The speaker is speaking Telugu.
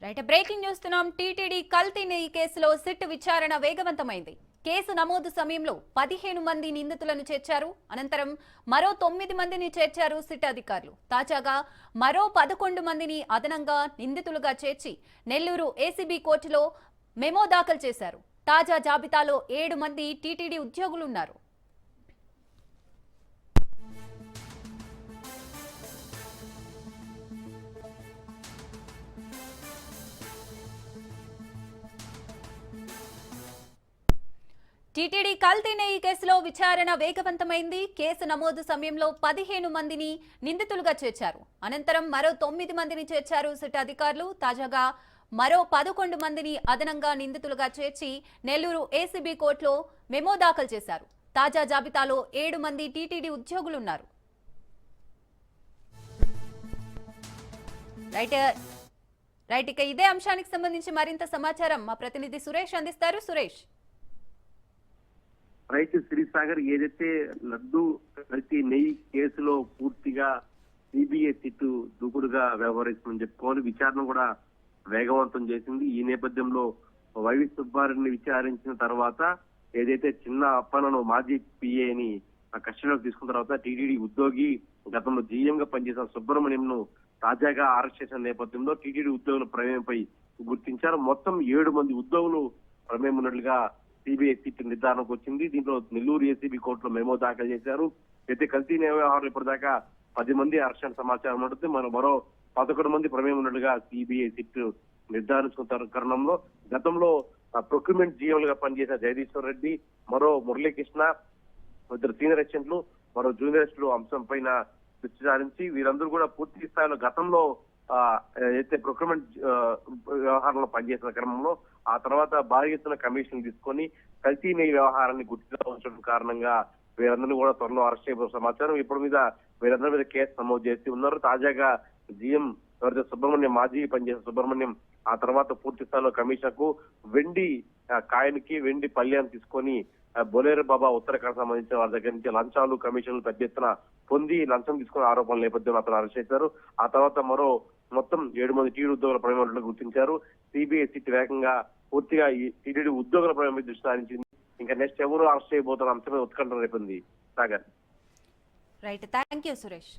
రైట్ బ్రేకింగ్ చూస్తున్నాం. టీటీడీ కల్తీ నెయ్యి కేసులో సిట్ విచారణ వేగవంతమైంది. కేసు నమోదు సమయంలో 15 మంది నిందితులను చేర్చారు. అనంతరం మరో 9 మందిని చేర్చారు సిట్ అధికారులు. తాజాగా మరో 11 మందిని అదనంగా నిందితులుగా చేర్చి నెల్లూరు ఏసీబీ కోర్టులో మెమో దాఖలు చేశారు. తాజా జాబితాలో 7 మంది టీటీడీ ఉద్యోగులున్నారు. టీటీడీ కల్తీ నెయ్యి కేసులో విచారణ వేగవంతమైంది. కేసు నమోదు సమయంలో 15 మందిని నిందితులుగా చేర్చారు. అనంతరం మరో 9 మందిని చేర్చారు సిట్ అధికారులు. తాజాగా మరో 11 మందిని అదనంగా నిందితులుగా చేర్చి నెల్లూరు ఏసీబీ కోర్టులో మెమో దాఖలు చేశారు. తాజా జాబితాలో 7 మంది టీటీడీ ఉద్యోగులున్నారు. రైట్ ఇక ఇదే అంశానికి సంబంధించి మరింత సమాచారం మా ప్రతినిధి సురేష్ అందిస్తారు. సురేష్, రైతు శ్రీసాగర్ ఏదైతే లడ్డు కల్తీ నెయ్యి కేసులో పూర్తిగా సిబిఐ సిట్ దూకుడుగా వ్యవహరిస్తుందని చెప్పుకోవాలి. విచారణ కూడా వేగవంతం చేసింది. ఈ నేపథ్యంలో వైవి సుబ్బారెడ్డిని విచారించిన తర్వాత ఏదైతే చిన్న అప్పనను మాజీ పిఏని కస్టడీలోకి తీసుకున్న తర్వాత టీటీడీ ఉద్యోగి గతంలో జీఎం గా పనిచేసిన సుబ్రహ్మణ్యంను తాజాగా అరెస్ట్ చేసిన నేపథ్యంలో టీటీడీ ఉద్యోగుల ప్రమేయంపై గుర్తించారు. మొత్తం 7 మంది ఉద్యోగులు ప్రమేయం ఉన్నట్లుగా సిబిఐ సిట్ నిర్ధారణకు వచ్చింది. దీంట్లో నెల్లూరు ఏసీబీ కోర్టులో మెమో దాఖలు చేశారు. అయితే కల్తీ వ్యవహారం ఇప్పటిదాకా 10 మంది అరెస్ట్ అయిన సమాచారం ఉంటుంది. మరో 11 మంది ప్రమేయం ఉన్నట్లుగా సిబిఐ సిట్ నిర్ధారించుకున్న తరుణంలో గతంలో ప్రొక్యూర్మెంట్ జీఎంలుగా పనిచేసిన జగదీశ్వర్ రెడ్డి, మరో మురళీకృష్ణ, ఇద్దరు సీనియర్ అసిస్టెంట్లు, మరో జూనియర్ అసిస్టెంట్లు అంశం పైన దృష్టి సారించి వీరందరూ కూడా పూర్తి స్థాయిలో గతంలో అయితే ప్రొక్యూర్మెంట్ వ్యవహారంలో పనిచేసిన క్రమంలో ఆ తర్వాత భారీ ఎత్తున కమిషన్ తీసుకొని కల్తీ నెయ్యి వ్యవహారాన్ని గుర్తుగా ఉంచడం కారణంగా వీరందరినీ కూడా త్వరలో అరెస్ట్ చేయబోతున్న సమాచారం. ఇప్పుడు మీద వీరందరి మీద కేసు నమోదు చేసి ఉన్నారు. తాజాగా జీఎం ఎవరైతే సుబ్రహ్మణ్యం మాజీ పనిచేసిన సుబ్రహ్మణ్యం ఆ తర్వాత పూర్తి స్థాయిలో కమిషన్ కు వెండి కాయనికి వెండి పళ్ళ్యాన్ని తీసుకొని బొలేరు బాబా ఉత్తరాఖండ్ సంబంధించిన వారి దగ్గర నుంచి లంచాలు కమిషన్లు పెద్ద ఎత్తున పొంది లంచం తీసుకున్న ఆరోపణల నేపథ్యంలో అతను అరెస్ట్ చేశారు. ఆ తర్వాత మరో మొత్తం 7 మంది టీడీ ఉద్యోగుల ప్రమేయం గుర్తించారు. సిబిఐ సిట్ వేగంగా పూర్తిగా ఈ టీడీ ఉద్యోగుల ప్రమేయం దృష్టి సారించింది. ఇంకా నెక్స్ట్ ఎవరు అరెస్ట్ చేయబోతున్న అంశమే ఉత్కంఠ రేపింది. Sagar, right, thank you Suresh.